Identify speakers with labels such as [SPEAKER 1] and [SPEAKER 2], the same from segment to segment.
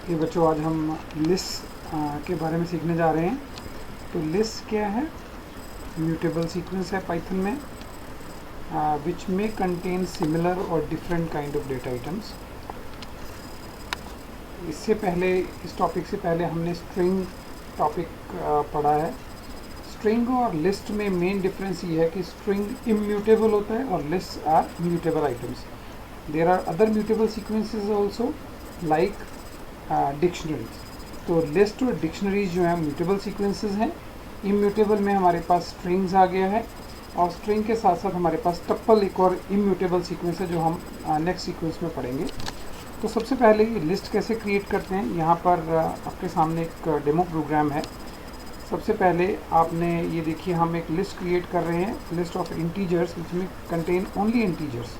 [SPEAKER 1] ये बच्चों आज हम लिस्ट के बारे में सीखने जा रहे हैं। तो लिस्ट क्या है? म्यूटेबल सीक्वेंस है पाइथन में विच में कंटेन सिमिलर और different kind of data items. इससे पहले इस टॉपिक से पहले हमने स्ट्रिंग टॉपिक पढ़ा है। स्ट्रिंग और लिस्ट में मेन डिफरेंस ये है कि स्ट्रिंग इम्यूटेबल होता है और list are mutable items. There are other mutable sequences also like dictionaries. तो लिस्ट और डिक्शनरीज जो है म्यूटेबल सीक्वेंसेस हैं। इम्यूटेबल में हमारे पास स्ट्रिंग्स आ गया है और स्ट्रिंग के साथ साथ हमारे पास टप्पल एक और इम्यूटेबल सीक्वेंस है जो हम नेक्स्ट सीक्वेंस में पढ़ेंगे। तो सबसे पहले ये लिस्ट कैसे क्रिएट करते हैं, यहाँ पर आपके सामने एक डेमो प्रोग्राम है। सबसे पहले आपने ये देखिए हम एक लिस्ट क्रिएट कर रहे हैं, लिस्ट ऑफ इंटीजर्स विच में कंटेन ओनली इंटीजर्स।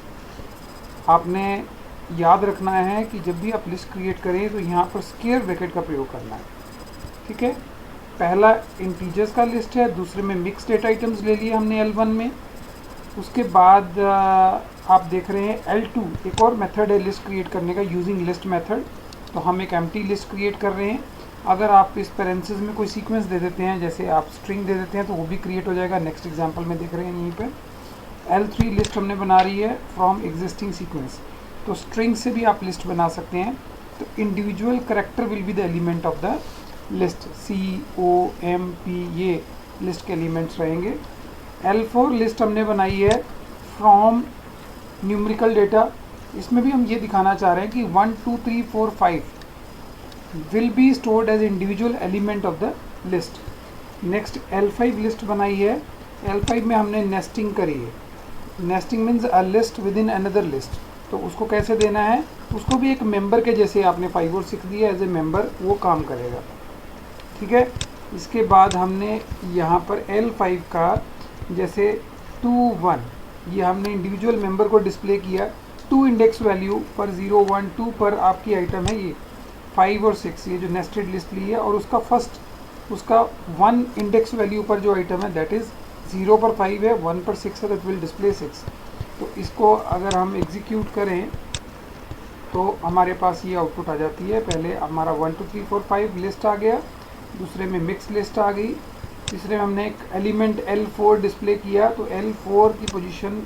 [SPEAKER 1] आपने याद रखना है कि जब भी आप लिस्ट क्रिएट करें तो यहाँ पर स्क्वायर ब्रैकेट का प्रयोग करना है, ठीक है। पहला इंटीजर्स का लिस्ट है, दूसरे में मिक्स डेटा आइटम्स ले लिए हमने L1 में। उसके बाद आप देख रहे हैं L2 एक और मेथड है लिस्ट क्रिएट करने का, यूजिंग लिस्ट मेथड। तो हम एक एम्प्टी लिस्ट क्रिएट कर रहे हैं। अगर आप इस पैरेंथेसिस में कोई सीक्वेंस दे देते हैं, जैसे आप स्ट्रिंग दे देते हैं, तो वो भी क्रिएट हो जाएगा। नेक्स्ट एग्जांपल में देख रहे हैं यहीं पर L3 लिस्ट हमने बना रही है फ्रॉम एग्जिस्टिंग सीक्वेंस। तो स्ट्रिंग से भी आप लिस्ट बना सकते हैं। तो individual character will be the element of the list, COMP ये लिस्ट के एलिमेंट्स रहेंगे। L4 लिस्ट हमने बनाई है फ्रॉम न्यूमेरिकल डेटा। इसमें भी हम ये दिखाना चाह रहे हैं कि 1 2 3 4 5 will be stored as individual element of the list. Next L5 list बनाई है। L5 में हमने नेस्टिंग करी है। Nesting means a list within another list. तो उसको कैसे देना है, उसको भी एक मेंबर के जैसे आपने 5 और 6 दिया एज ए मेंबर, वो काम करेगा, ठीक है। इसके बाद हमने यहाँ पर L5 का जैसे 2 1 ये हमने इंडिविजुअल मेंबर को डिस्प्ले किया। 2 इंडेक्स वैल्यू पर 0 1 2 पर आपकी आइटम है ये 5 और 6, ये जो नेस्टेड लिस्ट ली है। और उसका फर्स्ट उसका 1 इंडेक्स वैल्यू पर जो आइटम है दैट इज़ 0 पर 5 है, 1 पर 6 है, दैट विल डिस्प्ले 6। तो इसको अगर हम एग्जीक्यूट करें तो हमारे पास ये आउटपुट आ जाती है। पहले हमारा 1 2 3 4 5 लिस्ट आ गया, दूसरे में मिक्स लिस्ट आ गई, तीसरे में हमने एक एलिमेंट L4 डिस्प्ले किया। तो L4 की पोजीशन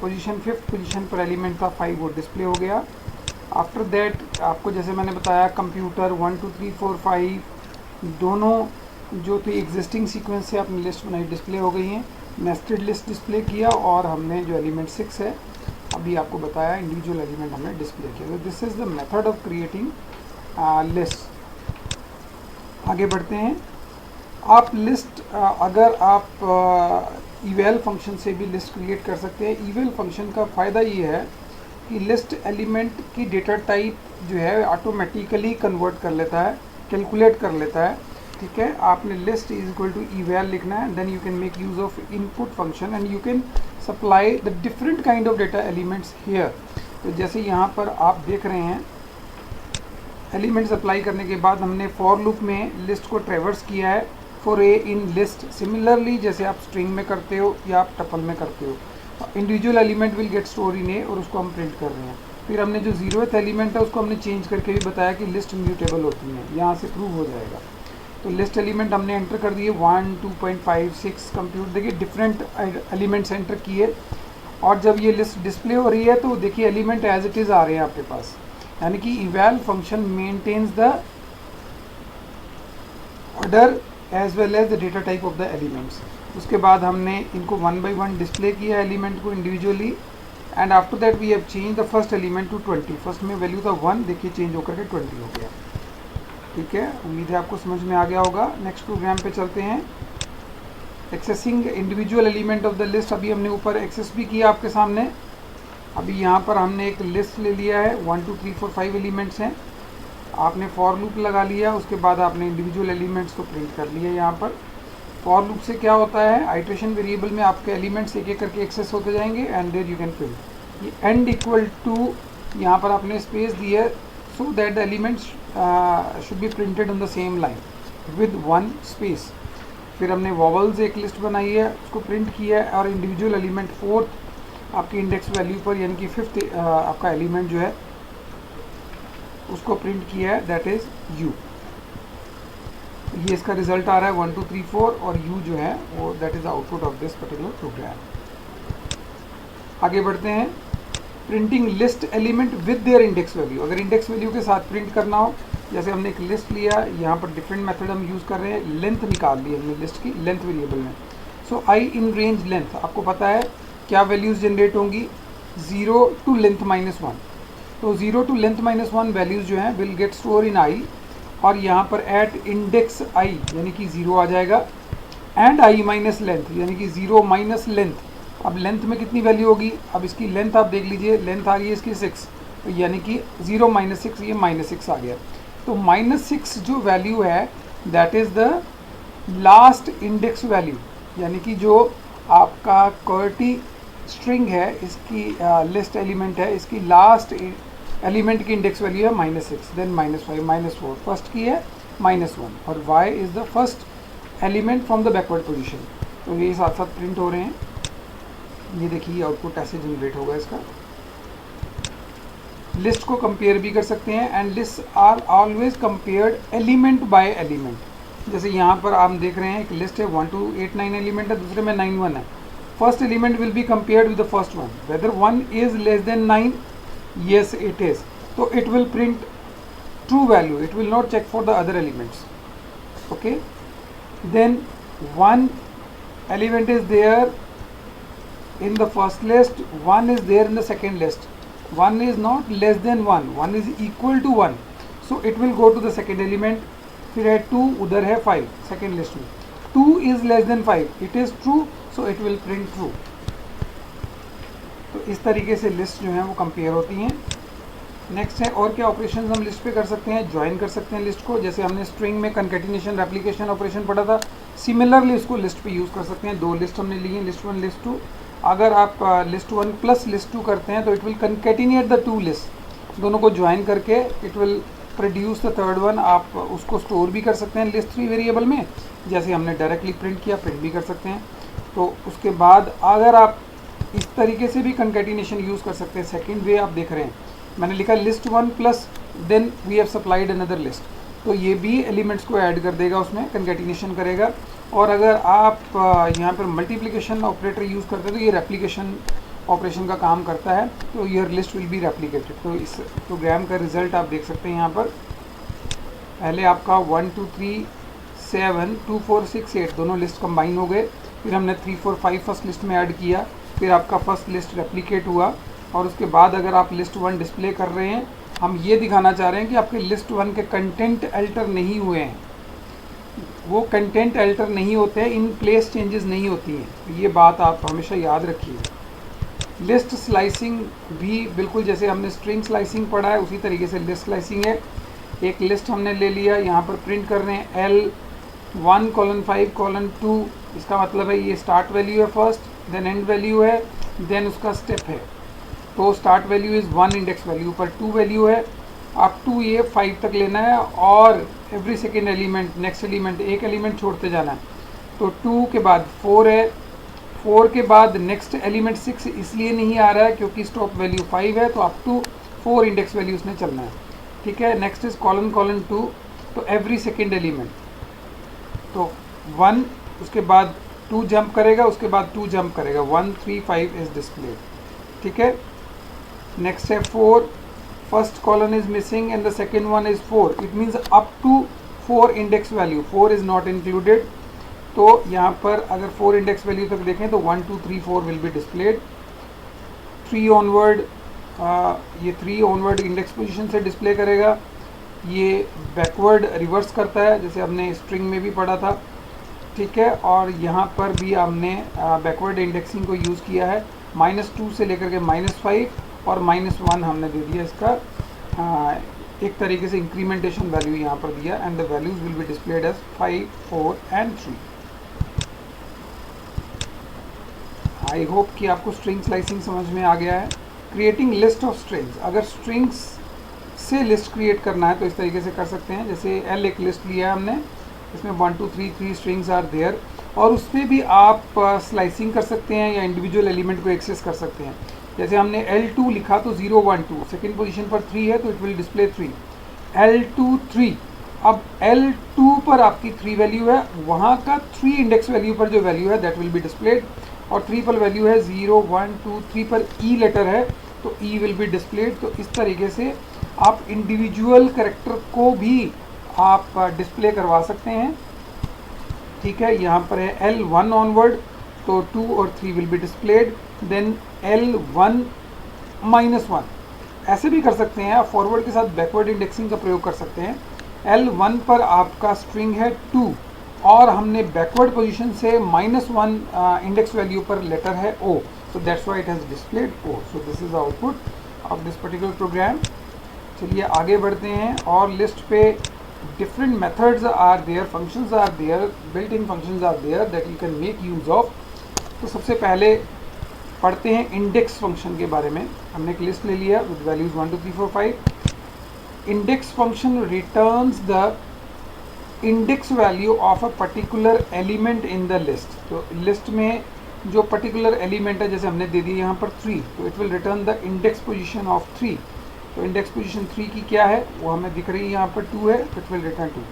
[SPEAKER 1] 5th पोजीशन पर एलिमेंट था 5 वो डिस्प्ले हो गया। आफ्टर दैट आपको जैसे मैंने बताया कंप्यूटर 1 2 3 4 5 दोनों जो थी एग्जिस्टिंग सीक्वेंस से अपनी लिस्ट बनाई डिस्प्ले हो गई हैं। नेस्टेड लिस्ट डिस्प्ले किया और हमने जो एलिमेंट 6 है अभी आपको बताया इंडिविजुअल एलिमेंट हमने डिस्प्ले किया। तो this is the method of creating list. आगे बढ़ते हैं। आप लिस्ट अगर आप इवेल फंक्शन से भी लिस्ट क्रिएट कर सकते हैं। इवेल फंक्शन का फ़ायदा ये है कि लिस्ट एलिमेंट की डेटा टाइप जो है ऑटोमेटिकली कन्वर्ट कर लेता है, कैलकुलेट कर लेता है, ठीक है। आपने list is equal to eval लिखना है, then you can make use of input function and you can supply the different kind of data elements here. तो जैसे यहाँ पर आप देख रहे हैं एलिमेंट्स अप्लाई करने के बाद हमने फॉर लूप में लिस्ट को ट्रेवर्स किया है for a in list. Similarly जैसे आप स्ट्रिंग में करते हो या आप टपल में करते हो, individual element will get store in a और उसको हम प्रिंट कर रहे हैं। फिर हमने जो 0th एलिमेंट है उसको हमने चेंज करके भी बताया कि लिस्ट म्यूटेबल होती है, यहाँ से प्रूव हो जाएगा। तो लिस्ट एलिमेंट हमने एंटर कर दिए 1 2.5 6 कंप्यूट, देखिए डिफरेंट एलिमेंट्स एंटर किए। और जब ये लिस्ट डिस्प्ले हो रही है तो देखिए एलिमेंट एज इट इज़ आ रहे हैं आपके पास, यानी कि eval function maintains the order as well as the data type of the elements. उसके बाद हमने इनको 1 by 1 डिस्प्ले किया एलिमेंट को individually and after that we have change the first element to 20। First में वैल्यू था 1, देखिए चेंज होकर के 20 हो गया, ठीक है। उम्मीद है आपको समझ में आ गया होगा। नेक्स्ट प्रोग्राम पे चलते हैं। Accessing individual element of the list अभी हमने ऊपर एक्सेस भी किया आपके सामने। अभी यहाँ पर हमने एक लिस्ट ले लिया है, 1 2 3 4 5 एलिमेंट्स हैं। आपने फॉर लूप लगा लिया, उसके बाद आपने इंडिविजुअल एलिमेंट्स को प्रिंट कर लिया। यहाँ पर फॉर लूप से क्या होता है, आइट्रेशन वेरिएबल में आपके एलिमेंट्स एक एक करके एक्सेस होते जाएंगे and there you can print. ये एंड इक्वल टू यहाँ पर आपने स्पेस दी है so that the elements should be printed on the same line with one space। फिर हमने वॉवल्स एक लिस्ट बनाई है, उसको प्रिंट किया है और इंडिविजुअल एलिमेंट 4th आपकी इंडेक्स वैल्यू पर, यानी कि 5th आपका एलिमेंट जो है उसको प्रिंट किया है, दैट इज़ यू। ये इसका रिजल्ट आ रहा है 1 2 3 4 और यू जो है वो that is output of this particular program. आगे बढ़ते हैं। Printing list element with their index value. अगर इंडेक्स वैल्यू के साथ प्रिंट करना हो, जैसे हमने एक लिस्ट लिया, यहाँ पर डिफरेंट मेथड हम यूज़ कर रहे हैं, लेंथ निकाल ली हमने लिस्ट की लेंथ वेरिएबल में। सो आई इन रेंज लेंथ, आपको पता है क्या वैल्यूज़ जनरेट होंगी, 0 टू लेंथ -1। तो 0 टू लेंथ -1 वैल्यूज़ जो हैं विल गेट स्टोर इन आई, और यहाँ पर एट इंडेक्स आई यानी कि 0 आ जाएगा, एंड आई माइनस लेंथ यानी कि 0 माइनस लेंथ। अब लेंथ में कितनी वैल्यू होगी, अब इसकी लेंथ आप देख लीजिए, लेंथ आ रही है इसकी 6, तो यानी कि 0 माइनस 6, ये -6 आ गया। तो -6 जो वैल्यू है that is the last index value, यानी कि जो आपका QWERTY स्ट्रिंग है, इसकी लिस्ट एलिमेंट है, इसकी लास्ट एलिमेंट की इंडेक्स वैल्यू है -6, देन -5, -4, फर्स्ट की है -1, और y is the first element from the backward position. तो ये साथ साथ प्रिंट हो रहे हैं। ये देखिए आउटपुट ऐसे जनरेट होगा इसका। लिस्ट को कंपेयर भी कर सकते हैं, and list are always compared element by element. जैसे यहाँ पर आप देख रहे हैं एक लिस्ट है, 1 2 8 9 एलिमेंट है, दूसरे में 9 1 है। First element will be compared with the first one, whether 1 is less than 9, yes it is, so it will print true value, it will not check for the other elements. Okay, then one element is there in the first list, one is there in the second list, one is not less than 1, one is equal to 1, so it will go to the second element. फिर है 2, उधर है 5 second list में, 2 is less than 5, it is true, so it will print true. तो इस तरीके से list जो है वो कंपेयर होती हैं। नेक्स्ट है और क्या ऑपरेशंस हम लिस्ट पे कर सकते हैं, ज्वाइन कर सकते हैं लिस्ट को। जैसे हमने स्ट्रिंग में कंकैटिनेशन रेप्लिकेशन ऑपरेशन पढ़ा था, सिमिलरली इसको लिस्ट पे यूज़ कर सकते हैं। दो लिस्ट हमने ली हैं, लिस्ट 1 लिस्ट 2। अगर आप लिस्ट 1 प्लस लिस्ट 2 करते हैं तो it will concatenate the 2 list, दोनों को ज्वाइन करके it will produce the third one. आप उसको स्टोर भी कर सकते हैं लिस्ट 3 वेरिएबल में, जैसे हमने डायरेक्टली प्रिंट किया, प्रिंट भी कर सकते हैं। तो उसके बाद अगर आप इस तरीके से भी कंकैटिनेशन यूज़ कर सकते हैं। सेकंड वे आप देख रहे हैं, मैंने लिखा list 1 plus then we have supplied another list, तो ये भी एलिमेंट्स को ऐड कर देगा, उसमें कंकैटिनेशन करेगा। और अगर आप यहाँ पर मल्टीप्लिकेशन ऑपरेटर यूज़ करते हैं तो ये रेप्लिकेशन ऑपरेशन का काम करता है, तो your list will be replicated. तो इस प्रोग्राम का रिजल्ट आप देख सकते हैं यहाँ पर। पहले आपका 1 2 3 7 2 4 6 8 दोनों लिस्ट कंबाइन हो गए, फिर हमने 3 4 5 फर्स्ट लिस्ट में ऐड किया, फिर आपका फर्स्ट लिस्ट रेप्लिकेट हुआ, और उसके बाद अगर आप लिस्ट 1 डिस्प्ले कर रहे हैं, हम ये दिखाना चाह रहे हैं कि आपके लिस्ट 1 के कंटेंट अल्टर नहीं हुए हैं। वो कंटेंट अल्टर नहीं होते हैं, इन प्लेस चेंजेस नहीं होती हैं, तो ये बात आप हमेशा याद रखिए। लिस्ट स्लाइसिंग भी बिल्कुल जैसे हमने स्ट्रिंग स्लाइसिंग पढ़ा है उसी तरीके से लिस्ट स्लाइसिंग है। एक लिस्ट हमने ले लिया, यहाँ पर प्रिंट कर रहे हैं L1:5:2, इसका मतलब है ये स्टार्ट वैल्यू है फर्स्ट, देन एंड वैल्यू है, देन उसका स्टेप है। तो start value is 1 index value, पर 2 वैल्यू है, अप टू ये 5 तक लेना है, और every second element next element एक एलिमेंट छोड़ते जाना है। तो 2 के बाद 4 है, 4 के बाद नेक्स्ट एलिमेंट 6 इसलिए नहीं आ रहा है क्योंकि स्टॉप वैल्यू 5 है, तो अप टू 4 इंडेक्स वैल्यू उसने चलना है। ठीक है, नेक्स्ट इज कॉलन 2, तो एवरी सेकेंड एलिमेंट, तो 1 उसके बाद 2 जंप करेगा, उसके बाद 2 जंप करेगा, 1 3 5 इज डिस्प्लेड। ठीक है, नेक्स्ट है 4, first colon is missing and the second one is 4, it means up to 4 index value, 4 is not included. तो यहाँ पर अगर 4 इंडेक्स वैल्यू तक देखें तो 1 2 3 4 विल बी डिस्प्लेड। 3 ऑनवर्ड, ये 3 ऑनवर्ड इंडेक्स पोजीशन से डिस्प्ले करेगा। ये बैकवर्ड रिवर्स करता है, जैसे हमने स्ट्रिंग में भी पढ़ा था। ठीक है, और यहाँ पर भी हमने बैकवर्ड इंडेक्सिंग को यूज़ किया है, -2 से लेकर के -5 और -1 हमने दे दिया इसका एक तरीके से इंक्रीमेंटेशन वैल्यू यहाँ पर दिया, and the values will be displayed as 5 4 and 3। I hope कि आपको स्ट्रिंग स्लाइसिंग समझ में आ गया है। क्रिएटिंग लिस्ट ऑफ स्ट्रिंग्स, अगर स्ट्रिंग्स से लिस्ट क्रिएट करना है तो इस तरीके से कर सकते हैं। जैसे L एक लिस्ट लिया है हमने, इसमें 1 2 3 3 स्ट्रिंग्स आर देयर, और उस पर भी आप स्लाइसिंग कर सकते हैं या इंडिविजुअल एलिमेंट को एक्सेस कर सकते हैं। जैसे हमने L2 लिखा तो 0 1 2, सेकेंड पोजीशन पर 3 है तो इट विल डिस्प्ले 3, L2 3। अब L2 पर आपकी 3 वैल्यू है, वहाँ का 3 इंडेक्स वैल्यू पर जो वैल्यू है दैट विल बी डिस्प्लेड, और 3 पर वैल्यू है 0 1 2 3 पर E लेटर है तो E विल बी डिस्प्लेड। तो इस तरीके से आप इंडिविजुअल कैरेक्टर को भी आप डिस्प्ले करवा सकते हैं। ठीक है, यहाँ पर है L1 ऑनवर्ड तो 2 और 3 will be displayed, then L1 -1 ऐसे भी कर सकते हैं आप, फॉरवर्ड के साथ बैकवर्ड इंडेक्सिंग का प्रयोग कर सकते हैं। L1 पर आपका स्ट्रिंग है 2 और हमने बैकवर्ड पोजीशन से -1 इंडेक्स वैल्यू पर लेटर है O, so that's why it has displayed O. So this is the output of this particular program. चलिए आगे बढ़ते हैं, और लिस्ट पे different methods are there, functions are there, built-in functions are there that you can make use of. तो सबसे पहले पढ़ते हैं इंडेक्स फंक्शन के बारे में। हमने एक लिस्ट ले लिया with values 1 2 3 4 5। Index function returns the index value of a particular element in the list. तो लिस्ट में जो पर्टिकुलर एलिमेंट है, जैसे हमने दे दी यहाँ पर 3, तो it will return the index position of 3। तो इंडेक्स पोजीशन 3 की क्या है वो हमें दिख रही है, यहाँ पर 2 है, it will return 2।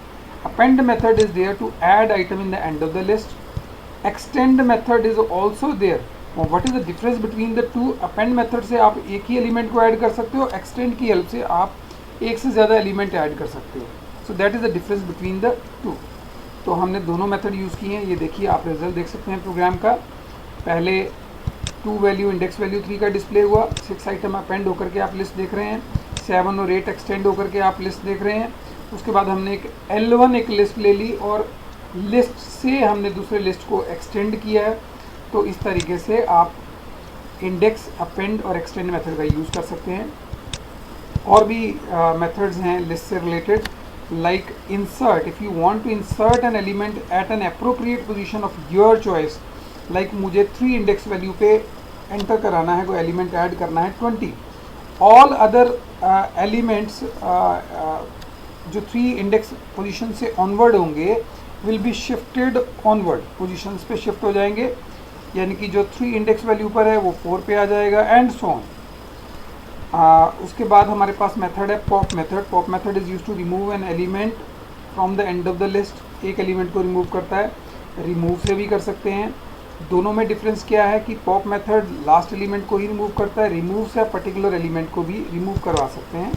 [SPEAKER 1] Append method is there to add item in the end of the list. Extend method is also there. What is the difference between the two? Append method से आप एक ही एलिमेंट को add कर सकते हो, extend की help से आप एक से ज़्यादा एलिमेंट ऐड कर सकते हो। So that is the difference between the to. तो हमने दोनों मेथड यूज़ किए हैं। ये देखिए, आप रिजल्ट देख सकते हैं प्रोग्राम का। पहले 2 वैल्यू इंडेक्स वैल्यू 3 का डिस्प्ले हुआ, 6 आइटम अपेंड होकर के आप लिस्ट देख रहे हैं, 7 और 8 एक्सटेंड होकर के आप लिस्ट देख रहे हैं। उसके बाद हमने एक L1 एक लिस्ट ले ली और लिस्ट से हमने दूसरे लिस्ट को एक्सटेंड किया है। तो इस तरीके से आप इंडेक्स, अपेंड और एक्सटेंड मेथड का यूज़ कर सकते हैं। और भी मेथड्स हैं लिस्ट से related, like insert. If you want to insert an element at an appropriate position of your choice, like मुझे 3 इंडेक्स वैल्यू पे एंटर कराना है, कोई एलिमेंट ऐड करना है 20। ऑल अदर एलिमेंट्स जो 3 इंडेक्स पोजीशन से ऑनवर्ड होंगे will be shifted onward, positions पे शिफ्ट हो जाएंगे, यानी कि जो 3 इंडेक्स वैल्यू पर है वो 4 पे आ जाएगा, एंड सो ऑन। उसके बाद हमारे पास मेथड है pop method. Pop method is use to remove an element from the end of the list. एक एलिमेंट को रिमूव करता है, रिमूव से भी कर सकते हैं। दोनों में डिफरेंस क्या है कि पॉप मेथड लास्ट एलिमेंट को ही रिमूव करता है, रिमूव से आप पर्टिकुलर एलिमेंट को भी रिमूव करवा सकते हैं।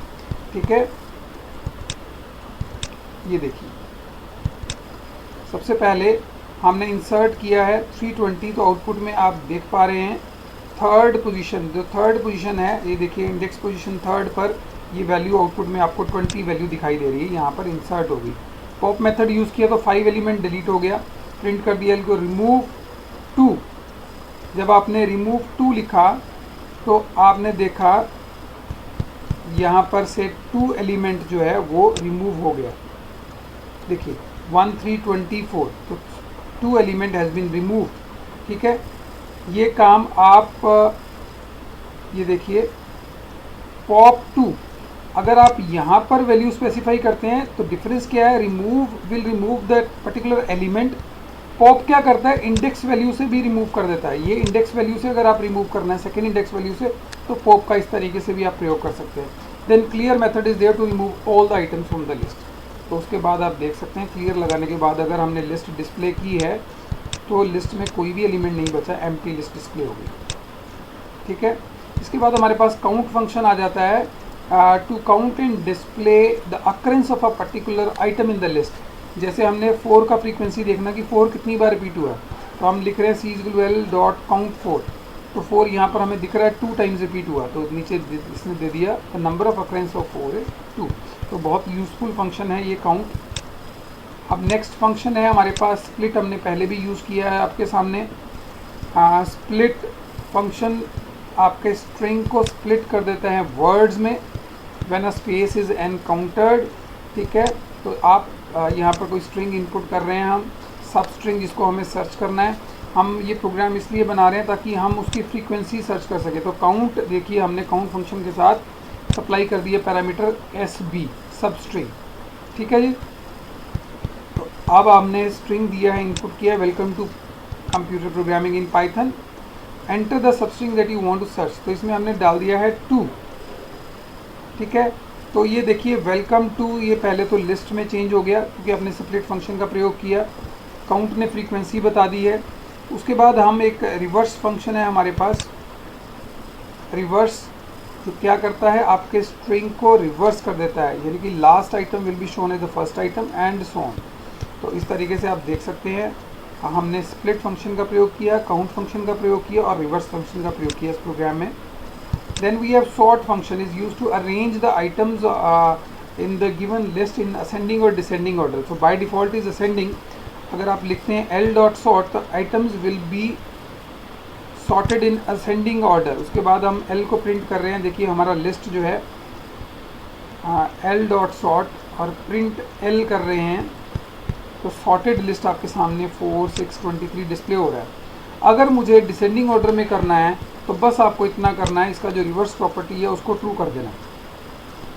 [SPEAKER 1] ठीक है, ये देखिए, सबसे पहले हमने इंसर्ट किया है 320, तो आउटपुट में आप देख पा रहे हैं थर्ड पोजीशन, जो थर्ड पोजीशन है, ये देखिए इंडेक्स पोजीशन थर्ड पर ये वैल्यू आउटपुट में आपको 20 वैल्यू दिखाई दे रही है, यहाँ पर इंसर्ट होगी। पॉप मेथड यूज़ किया तो 5 एलिमेंट डिलीट हो गया, प्रिंट कर दिया इनको रिमूव 2। जब आपने रिमूव 2 लिखा तो आपने देखा यहाँ पर से 2 एलिमेंट जो है वो रिमूव हो गया। देखिए 1 3 24, तो 2 एलिमेंट हैज़ बीन रिमूव। ठीक है, ये काम आप ये देखिए पॉप 2, अगर आप यहाँ पर वैल्यू स्पेसिफाई करते हैं तो डिफरेंस क्या है, remove will remove that particular element. Pop क्या करता है, इंडेक्स वैल्यू से भी रिमूव कर देता है। ये इंडेक्स वैल्यू से अगर आप रिमूव करना है सेकेंड इंडेक्स वैल्यू से, तो पॉप का इस तरीके से भी आप प्रयोग कर सकते हैं। Then clear method is there to remove all the items from the list. तो उसके बाद आप देख सकते हैं क्लियर लगाने के बाद अगर हमने लिस्ट डिस्प्ले की है तो लिस्ट में कोई भी एलिमेंट नहीं बचा, एम्प्टी लिस्ट डिस्प्ले होगी। ठीक है, इसके बाद हमारे पास काउंट फंक्शन आ जाता है to count and display the occurrence of a particular item in the list. जैसे हमने 4 का फ्रीक्वेंसी देखना कि 4 कितनी बार रिपीट हुआ है, तो हम लिख रहे हैं c=l.count4, तो 4 यहाँ पर हमें दिख रहा है 2 टाइम्स रिपीट हुआ, तो नीचे इसने दे दिया the number of occurrence of 4 is 2। तो बहुत यूज़फुल फंक्शन है ये काउंट। अब नेक्स्ट फंक्शन है हमारे पास स्प्लिट, हमने पहले भी यूज़ किया है आपके सामने। स्प्लिट फंक्शन आपके स्ट्रिंग को स्प्लिट कर देता है वर्ड्स में when a space is encountered. ठीक है, तो आप यहाँ पर कोई स्ट्रिंग इनपुट कर रहे हैं, हम सब स्ट्रिंग जिसको हमें सर्च करना है, हम ये प्रोग्राम इसलिए बना रहे हैं ताकि हम उसकी फ्रीक्वेंसी सर्च कर सकें। तो काउंट देखिए, हमने काउंट फंक्शन के साथ सप्लाई कर दिया पैरामीटर SB सब स्ट्रिंग। ठीक है जी, तो अब हमने स्ट्रिंग दिया है, इनपुट किया है welcome to computer programming in Python, enter the substring that you want to search. तो इसमें हमने डाल दिया है 2। ठीक है, तो ये देखिए वेलकम टू, ये पहले तो लिस्ट में चेंज हो गया क्योंकि आपने स्प्लिट फंक्शन का प्रयोग किया। काउंट ने फ्रीक्वेंसी बता दी है। उसके बाद हम एक रिवर्स फंक्शन है हमारे पास, रिवर्स, जो क्या करता है आपके स्ट्रिंग को रिवर्स कर देता है, यानी कि last item will be shown as the first item and so on. तो इस तरीके से आप देख सकते हैं हमने स्प्लिट फंक्शन का प्रयोग किया, काउंट फंक्शन का प्रयोग किया और रिवर्स फंक्शन का प्रयोग किया इस प्रोग्राम में। Then we have sort function is used to arrange the items in the given list in ascending or descending order. So by default is ascending. अगर आप लिखते हैं l dot sort तो items will be sorted in ascending order। उसके बाद हम l को print कर रहे हैं, देखिए हमारा लिस्ट जो है l dot sort और प्रिंट l कर रहे हैं, तो सॉर्टेड लिस्ट आपके सामने 4 6 23 डिस्प्ले हो रहा है। अगर मुझे डिसेंडिंग ऑर्डर में करना है तो बस आपको इतना करना है, इसका जो रिवर्स प्रॉपर्टी है उसको ट्रू कर देना।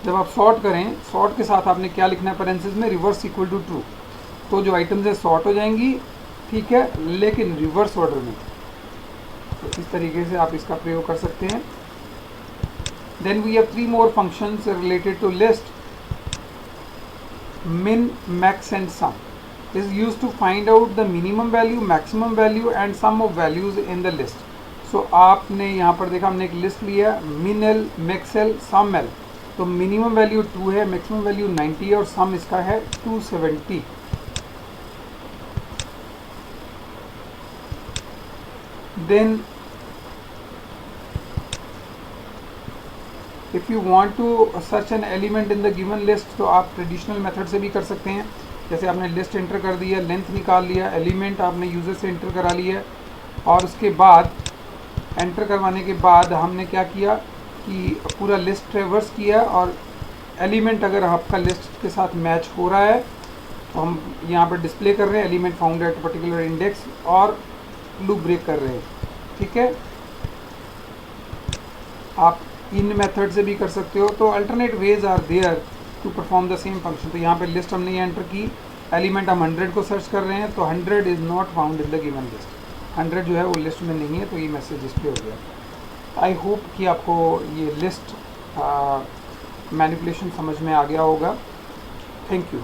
[SPEAKER 1] जब आप सॉर्ट करें, सॉर्ट के साथ आपने क्या लिखना है पैरेंथेसिस में, रिवर्स इक्वल टू ट्रू, तो जो आइटम्स है सॉर्ट हो जाएंगी, ठीक है, लेकिन रिवर्स ऑर्डर में। तो इस तरीके से आप इसका प्रयोग कर सकते हैं। Then we have 3 more functions related to list. min, max and sum is used to find out the minimum value, maximum value and sum of values in the list. So आपने यहाँ पर देखा हमने एक लिस्ट लिया, min l, max l, sum l। तो minimum value 2 है, maximum value 90 है और सम इसका है 270। Then if you want to search an element in the given list, तो आप ट्रेडिशनल मेथड से भी कर सकते हैं। जैसे आपने लिस्ट एंटर कर दी है, लेंथ निकाल लिया, एलिमेंट आपने यूज़र से एंटर करा लिया और उसके बाद एंटर करवाने के बाद हमने क्या किया कि पूरा लिस्ट ट्रेवर्स किया और एलिमेंट अगर आपका लिस्ट के साथ मैच हो रहा है तो हम यहाँ पर डिस्प्ले कर रहे हैं element found at particular index और लूप ब्रेक कर रहे हैं, ठीक है। आप इन मेथड से भी कर सकते हो। तो alternate ways are there to perform the same function. तो यहाँ पे लिस्ट हमने ये एंटर की, एलिमेंट हम 100 को सर्च कर रहे हैं, तो 100 is not found in the given list, 100 जो है वो लिस्ट में नहीं है, तो ये मैसेज डिस्प्ले हो गया। आई होप कि आपको ये लिस्ट मैनिपुलेशन समझ में आ गया होगा। Thank you.